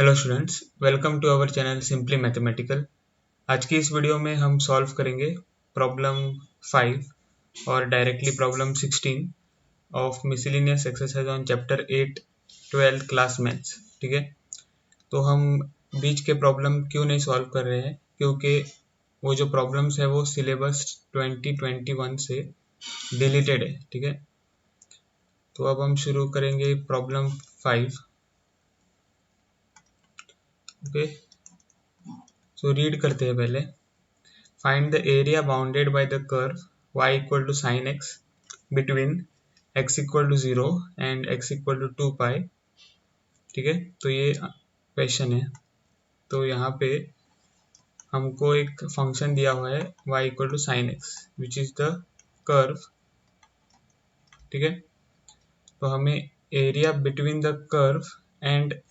Hello students, welcome to our channel simply mathematical. आज की इस वीडियो में हम सॉल्व करेंगे प्रॉब्लम 5 और directly problem 16 of miscellaneous exercise on chapter 8 12th class maths. ठीक है, तो हम बीच के प्रॉब्लम क्यों नहीं सॉल्व कर रहे हैं, क्योंकि वो जो प्रॉब्लम्स है वो सिलेबस 2021 से डिलीटेड है। ठीक है, तो अब हम शुरू करेंगे प्रॉब्लम 5। ओके, सो रीड करते हैं पहले। Find the area bounded by the curve y equal to sin x between x equal to 0 and x equal to 2 pi। ठीक है, तो ये क्वेश्चन है। तो यहाँ पे हमको एक फंक्शन दिया हुआ है y equal to sin x which is the curve। ठीक है, तो हमें area between the curve and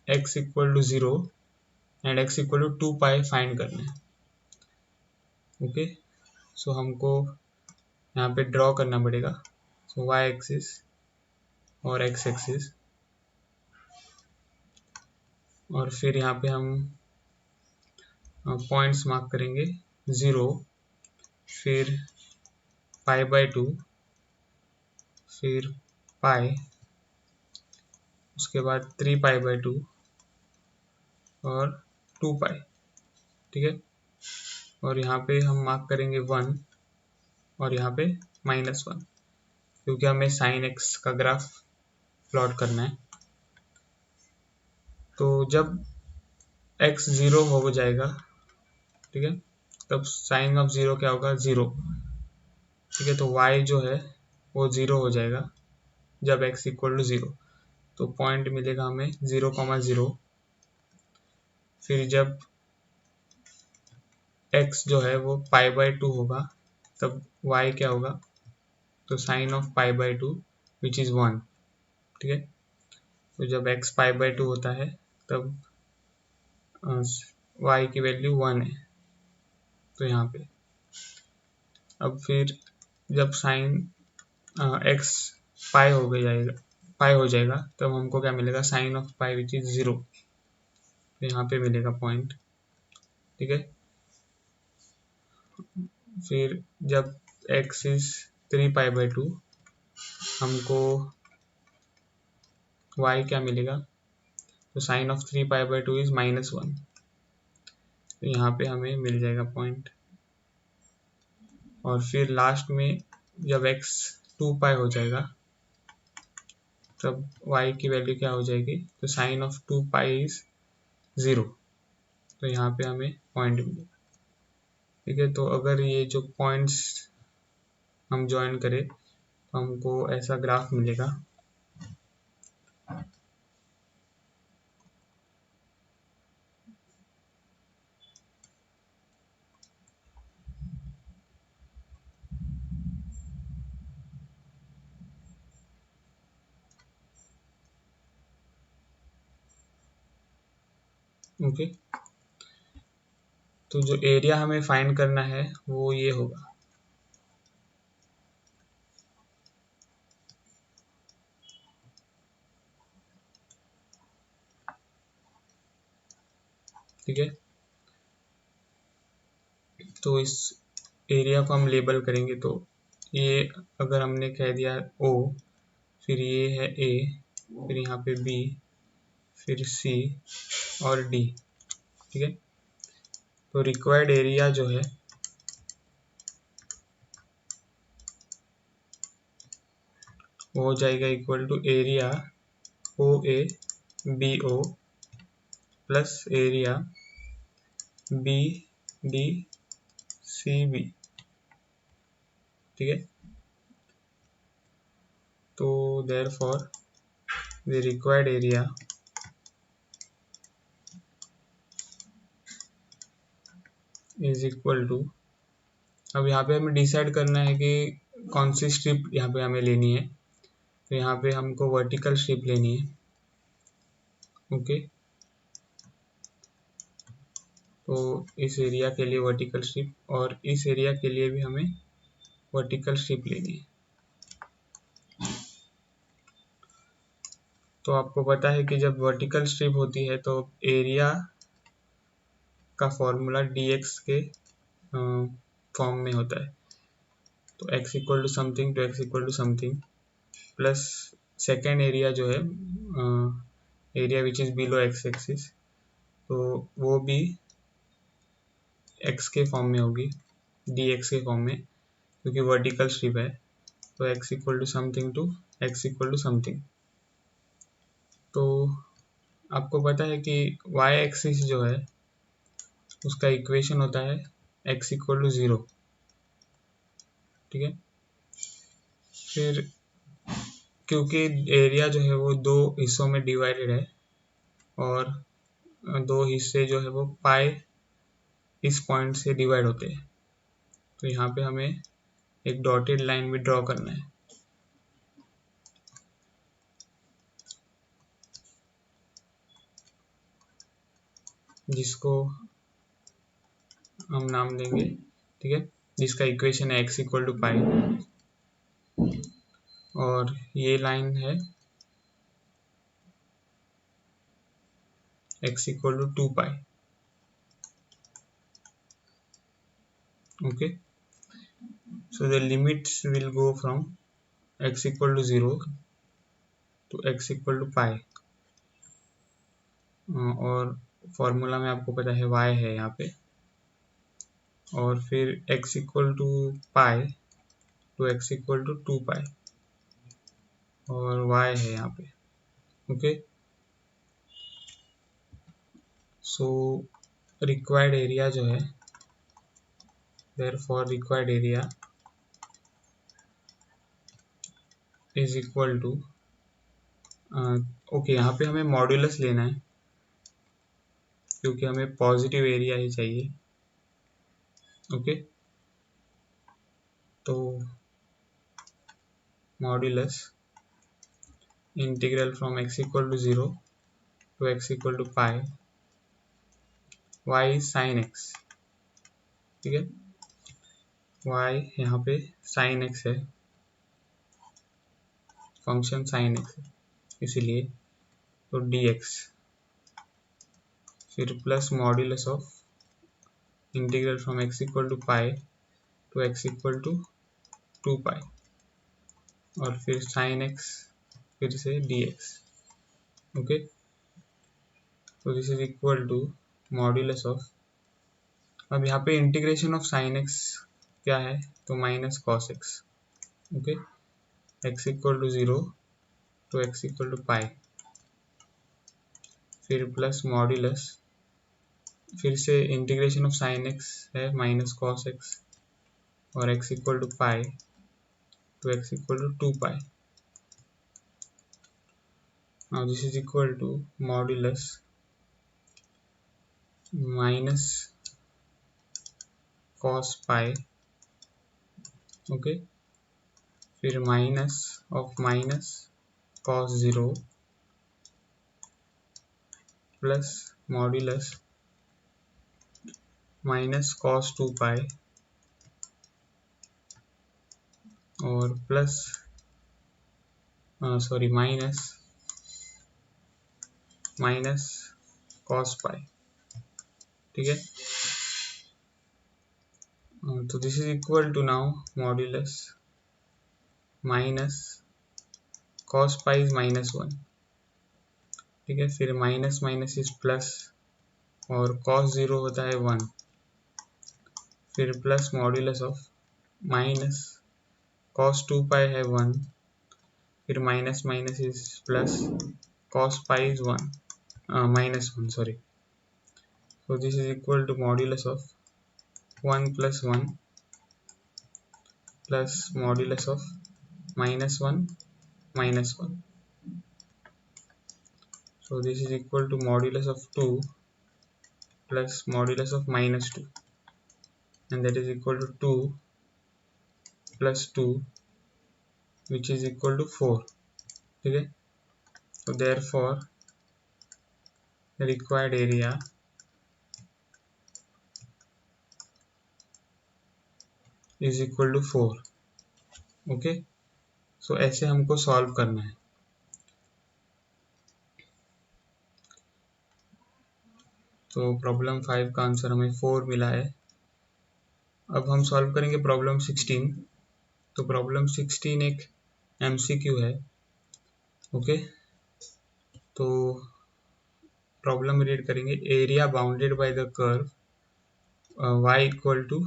x equal to 0 and x equal to 2 pi find करना है। ओके, सो हमको यहाँ पे ड्रॉ करना पड़ेगा। सो y एक्सिस और x एक्सिस, और फिर यहाँ पे हम पॉइंट्स मार्क करेंगे 0, फिर π/2, फिर पाई, उसके बाद 3π/2 और 2 पाई। ठीक है, और यहाँ पे हम मार्क करेंगे 1 और यहाँ पे -1, क्योंकि हमें sin x का ग्राफ प्लॉट करना है। तो जब x 0 हो जाएगा, ठीक है, तब साइन ऑफ 0 क्या होगा, 0। ठीक है, तो y जो है वो 0 हो जाएगा जब x इक्वल टू 0। तो पॉइंट मिलेगा हमें 0,0। फिर जब x जो है वो π/2 होगा तब y क्या होगा, तो साइन ऑफ π/2 विच इज़ 1। ठीक है, तो जब x π/2 होता है तब y की वैल्यू 1 है। तो यहाँ पे अब फिर जब साइन x पाई हो जाएगा तब हमको क्या मिलेगा, sine of pi which is 0। तो यहाँ पे मिलेगा पॉइंट। ठीक है, फिर जब x इज 3π/2 हमको y क्या मिलेगा, तो साइन ऑफ 3π/2 इज -1। तो यहाँ पे हमें मिल जाएगा पॉइंट। और फिर लास्ट में जब x 2π हो जाएगा तब y की वैल्यू क्या हो जाएगी, तो साइन ऑफ 2π इज 0। तो यहाँ पे हमें पॉइंट मिलेगा। ठीक है, तो अगर ये जो पॉइंट्स हम ज्वाइन करें तो हमको ऐसा ग्राफ मिलेगा। ओके, तो जो एरिया हमें फाइंड करना है वो ये होगा। ठीक है, तो इस एरिया को हम लेबल करेंगे। तो ये अगर हमने कह दिया O, फिर ये है A, फिर यहाँ पे B, फिर C और D। ठीक है, तो रिक्वायर्ड एरिया जो है वो हो जाएगा equal to area OA BO plus area BD CB। ठीक है, तो therefore the required area is equal to, अब यहाँ पे हमें डिसाइड करना है कि कौन सी स्ट्रिप यहाँ पे हमें लेनी है। तो यहाँ पे हमको वर्टिकल स्ट्रिप लेनी है। ओके, तो इस एरिया के लिए वर्टिकल स्ट्रिप और इस एरिया के लिए भी हमें वर्टिकल स्ट्रिप लेनी है। तो आपको पता है कि जब वर्टिकल स्ट्रिप होती है तो एरिया का फॉर्मूला dx के फॉर्म में होता है। तो x equal to something to x equal to something plus second area जो है area which is below x axis, तो वो भी x के फॉर्म में होगी, dx के फॉर्म में, क्योंकि वर्टिकल स्ट्रिप है। तो x equal to something to x equal to something. तो आपको पता है कि y एक्सिस जो है उसका इक्वेशन होता है x इक्वल टू 0, ठीक है। फिर क्योंकि एरिया जो है वो दो हिस्सों में डिवाइडेड है और दो हिस्से जो है वो पाई इस पॉइंट से डिवाइड होते हैं, तो यहाँ पे हमें एक डॉटेड लाइन भी ड्रॉ करना है, जिसको हम नाम देंगे, ठीक है, जिसका इक्वेशन है x इक्वल टू पाई, और ये लाइन है x equal to 2 pi. Okay, so the limits will go from x equal to 0 to x equal to pi, और फॉर्मूला में आपको पता है y है यहाँ पे, और फिर x equal to pi to x equal to 2 pi, और y है यहाँ पे। ओके, सो रिक्वायर्ड एरिया जो है, therefore required area is equal to, okay, यहाँ पे हमें मॉड्यूलस लेना है क्योंकि हमें पॉजिटिव एरिया ही चाहिए। ओके, तो modulus integral from x equal to 0 to x equal to pi y sin x, ठीक है, y यहाँ पे sin x है, फंक्शन sin x है इसीलिए, तो dx, फिर plus modulus of integral from x equal to pi to x equal to 2 pi, और फिर sin x फिर से dx। ओके, तो this is equal to modulus of, अब यहाँ पे इंटीग्रेशन ऑफ sin x क्या है, तो minus cos x। Okay, x equal to 0 to x equal to pi, फिर प्लस मॉड्यूलस, फिर से इंटीग्रेशन ऑफ sin x है माइनस कॉस x, और x equal to pi to x equal to 2 pi. now this is equal to modulus minus cos pi, okay, फिर minus of minus cos 0 plus modulus minus cos 2 pi, और plus sorry minus cos pi, ठीक है। तो this is equal to now modulus minus cos pi is -1, ठीक है, फिर minus minus is plus, और cos 0 होता है 1, फिर plus modulus of minus cos 2 pi है 1, फिर minus minus is plus, cos pi is 1 -1 sorry, so this is equal to modulus of 1 plus 1 plus modulus of -1 -1, so this is equal to modulus of 2 plus modulus of -2, and that is equal to 2 plus 2, which is equal to 4, ठीक है। so therefore the required area is equal to 4। Okay, सो ऐसे हमको solve करना है। तो problem 5 का answer हमें 4 मिला है। अब हम सॉल्व करेंगे प्रॉब्लम 16। तो प्रॉब्लम 16 एक MCQ है। ओके, तो प्रॉब्लम रीड करेंगे। Area bounded by the curve y equal to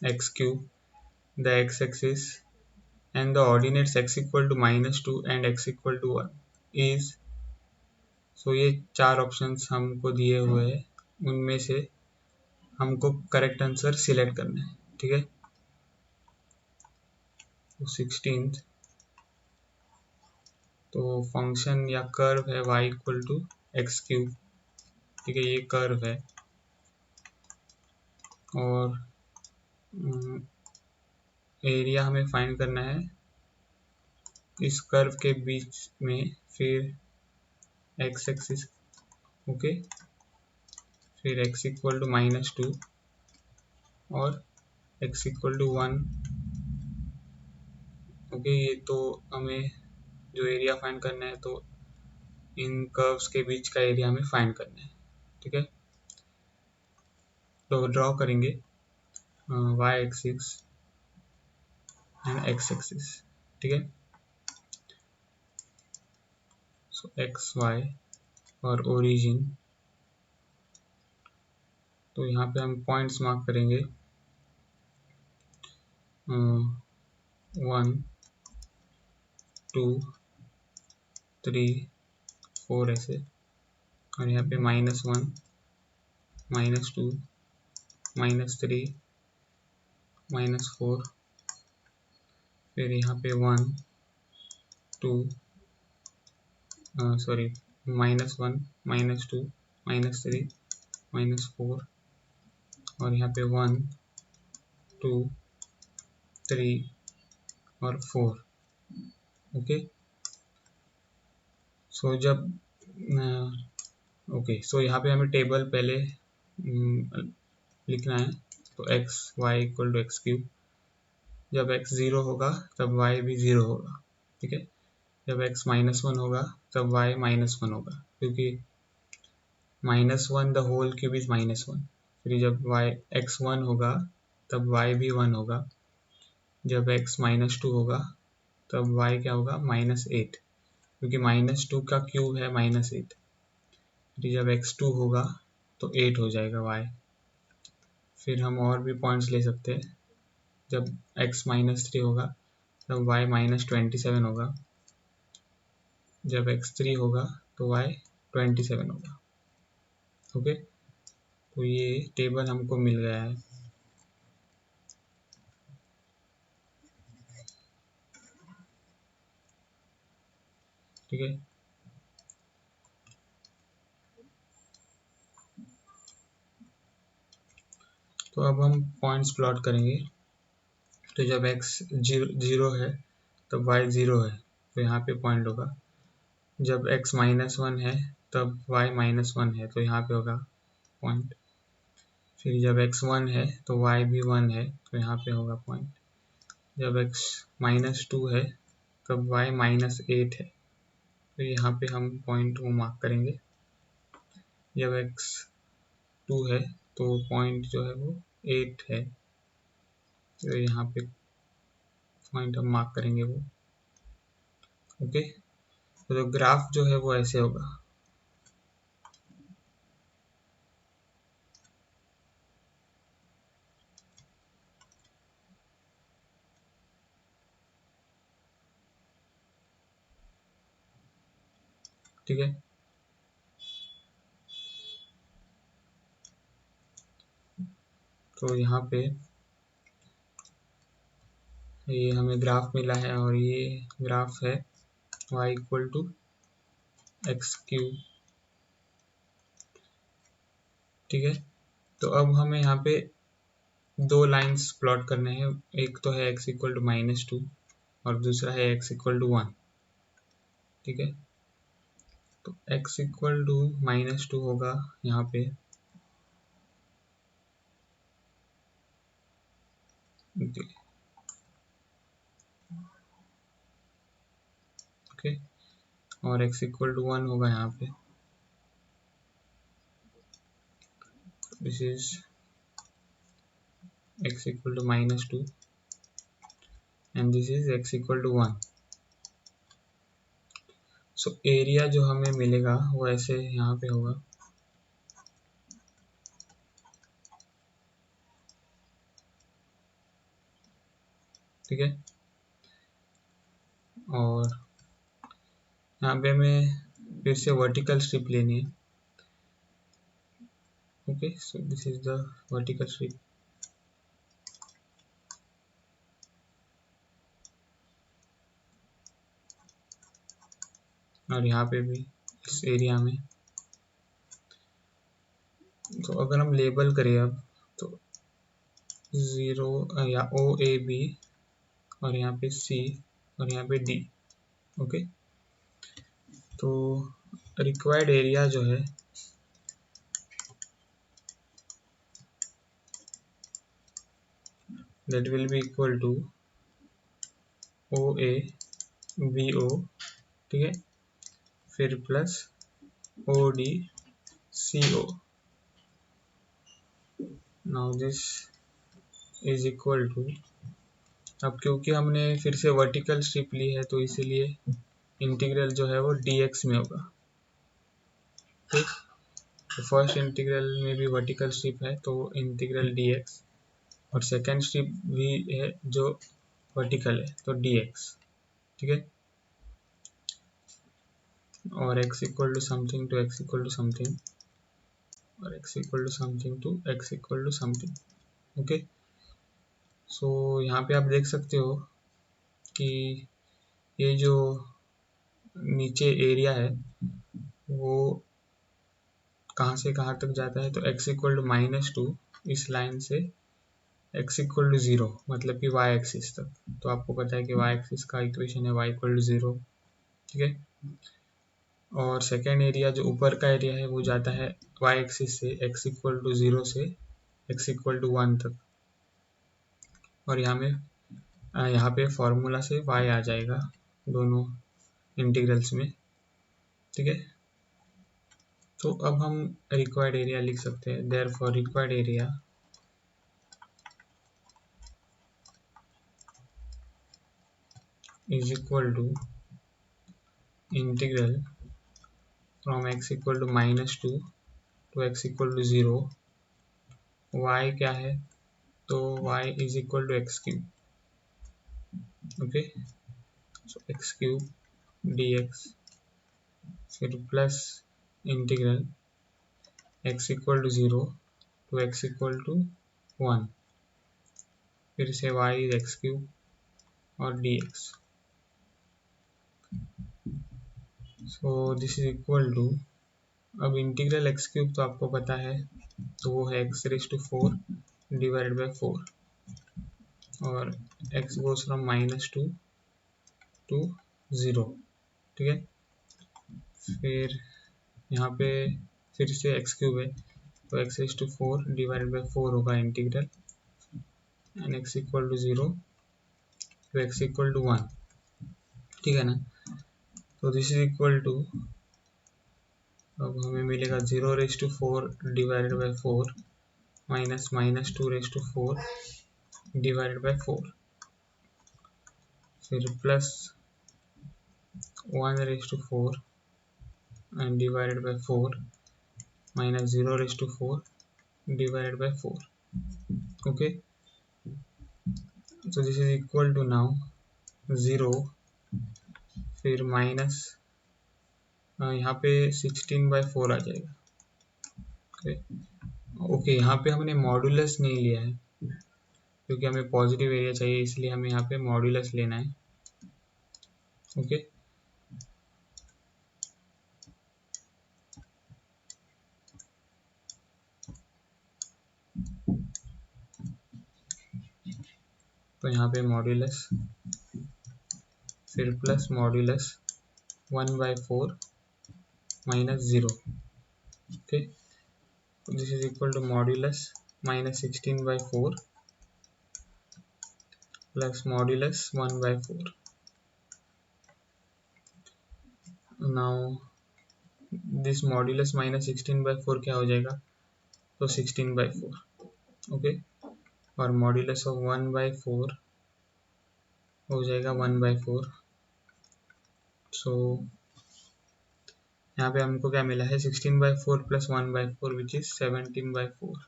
x cube, the x axis and the ordinates x equal to -2 and x equal to 1 is। सो ये 4 options हमको दिए हुए हैं, उनमें से हमको करेक्ट आंसर सिलेक्ट करना है। ठीक है, तो 16th, तो फंक्शन या कर्व है y equal to x cube. ठीक है, ये कर्व है और एरिया हमें फाइंड करना है इस कर्व के बीच में, फिर x एक्सिस, ओके, फिर x इक्वल टू -2 और x इक्वल टू 1। ओके, ये तो हमें जो एरिया फाइंड करना है, तो इन कर्व्स के बीच का एरिया हमें फाइंड करना है। ठीक है, तो ड्रॉ करेंगे y axis and x axis. ठीक है, सो x y और ओरिजिन, तो यहाँ पे हम पॉइंट्स मार्क करेंगे 1 2 3 4 ऐसे, और यहाँ पे -1 -2 -3 -4, फिर यहाँ पे 1 2 सॉरी -1 -2 -3 -4, और यहाँ पे 1 2 3 और 4। ओके, सो जब ओके, सो यहाँ पे हमें टेबल पहले लिखना है। तो x y equal to x cube, जब x 0 होगा तब y भी 0 होगा। ठीक है, जब x -1 होगा तब y -1 होगा, क्योंकि -1 द होल क्यूब इज -1। फिर जब y x 1 होगा तब y भी 1 होगा। जब x -2 होगा तब y क्या होगा, -8, क्योंकि -2 का क्यूब है -8। फिर जब x2 होगा तो 8 हो जाएगा y। फिर हम और भी पॉइंट्स ले सकते हैं। जब x -3 होगा तब y -27 होगा। जब x3 होगा तो y 27 होगा। ओके, तो ये टेबल हमको मिल गया है। ठीक है, तो अब हम पॉइंट्स प्लॉट करेंगे। तो जब x 0 है तब y 0 है, तो यहाँ पे पॉइंट होगा। जब x -1 है तब y -1 है, तो यहाँ पे होगा पॉइंट। फिर जब x 1 है तो y भी 1 है, तो यहाँ पे होगा पॉइंट। जब x -2 है तब y -8 है, तो यहाँ पे हम पॉइंट को मार्क करेंगे। जब x 2 है तो पॉइंट जो है वो 8 है, तो यहाँ पे पॉइंट हम मार्क करेंगे वो। ओके, तो ग्राफ जो है वो ऐसे होगा। ठीक है, तो यहाँ पे ये हमें ग्राफ मिला है, और ये ग्राफ है y equal to x cube. ठीक है, तो अब हमें यहाँ पे दो लाइंस प्लॉट करने हैं। एक तो है x इक्वल टू -2 और दूसरा है x इक्वल टू 1। ठीक है, तो x इक्वल टू -2 होगा यहाँ पे, ओके, और x इक्वल टू 1 होगा यहाँ पे, this is x equal to -2 and this is x equal to 1। So area जो हमें मिलेगा वो ऐसे यहाँ पे होगा, ठीक है। और यहाँ पे हमें फिर से वर्टिकल स्ट्रिप लेनी है, okay. So this is the vertical strip, और यहाँ पे भी इस एरिया में। तो अगर हम लेबल करें अब तो 0 या OAB, और यहाँ पे C, और यहाँ पे D, ओके। तो रिक्वायर्ड एरिया जो है that will be equal to OA BO, ठीक है, फिर plus OD CO। Now this is equal to, अब क्योंकि हमने फिर से वर्टिकल स्ट्रिप ली है तो इसीलिए इंटीग्रल जो है वो dx में होगा, ठीक। तो फर्स्ट इंटीग्रल में भी वर्टिकल स्ट्रिप है तो इंटीग्रल dx, और सेकेंड स्ट्रिप भी है जो वर्टिकल है तो dx, ठीक है। और x equal to something to x equal to something, और x equal to something to x equal to something, okay. So यहाँ पे आप देख सकते हो कि ये जो नीचे एरिया है वो कहाँ से कहाँ तक जाता है, तो x इक्वल टू -2 इस लाइन से x इक्वल टू 0 मतलब कि y एक्सिस तक। तो आपको पता है कि y एक्सिस का इक्वेशन है y इक्वल टू 0, ठीक है। और सेकेंड एरिया जो ऊपर का एरिया है वो जाता है y एक्सिस से x इक्वल टू 0 से x इक्वल टू 1 तक, और यहाँ पे फॉर्मूला से y आ जाएगा दोनों इंटीग्रल्स में, ठीक है। तो अब हम रिक्वायर्ड एरिया लिख सकते हैं, therefore required area is equal to integral from x equal to -2 to x equal to 0, y क्या है, तो y is equal to x cube, okay. So x cube dx, फिर plus integral x equal to 0 to x equal to 1, फिर से y is x cube और dx। So this is equal to, अब integral x cube तो आपको पता है, तो वो है x⁴ डिवाइडेड बाई 4, और x गोज फ्रॉम -2 टू 0, ठीक है। फिर यहाँ पे फिर से एक्स क्यूब है तो x⁴ डिवाइडेड बाई 4 होगा integral, and x equal to 0 to x equal to 1, ठीक है ना। तो दिस इज इक्वल टू, अब हमें मिलेगा 0⁴ divided by 4 minus -2⁴ divided by 4, फिर plus 1⁴ and divided by 4 minus 0⁴ divided by 4, okay। so this is equal to now 0, फिर minus यहाँ पे 16/4 आ जाएगा, ओके। यहाँ पे हमने मॉड्यूलस नहीं लिया है क्योंकि हमें पॉजिटिव एरिया चाहिए, इसलिए हमें यहाँ पे मॉड्यूलस लेना है, ओके। तो यहाँ पे मॉड्यूलस, फिर plus modulus 1/4 minus 0, okay. This is equal to modulus -16/4 plus modulus 1/4। Now this modulus minus 16/4 क्या हो जाएगा, तो 16/4, ओके। और मॉड्यूलस ऑफ 1/4 हो जाएगा 1/4। सो यहाँ पे हमको क्या मिला है, 16/4 plus 1/4 which is 17/4,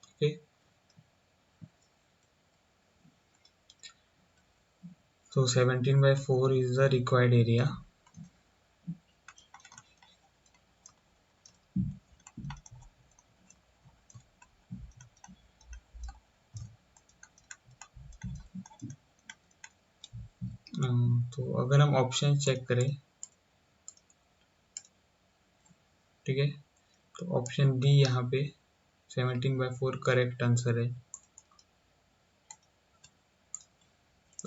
okay. So 17/4 is the required area. तो अगर हम ऑप्शन चेक करें, ठीक है, तो ऑप्शन डी यहाँ पे 17/4 करेक्ट आंसर है।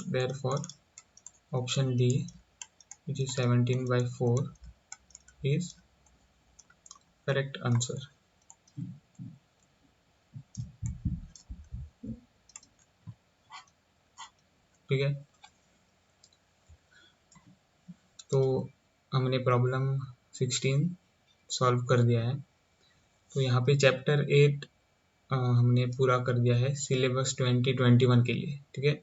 Therefore option D which is 17/4 is correct answer, ठीक है। तो हमने प्रॉब्लम 16 सॉल्व कर दिया है। तो यहाँ पे चैप्टर 8 हमने पूरा कर दिया है सिलेबस 2021 के लिए, ठीक है।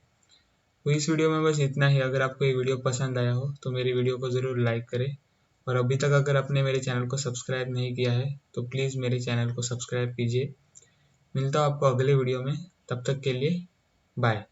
तो इस वीडियो में बस इतना ही। अगर आपको ये वीडियो पसंद आया हो तो मेरी वीडियो को ज़रूर लाइक करें, और अभी तक अगर आपने मेरे चैनल को सब्सक्राइब नहीं किया है तो प्लीज़ मेरे चैनल को सब्सक्राइब कीजिए। मिलता हूँ आपको अगले वीडियो में, तब तक के लिए बाय।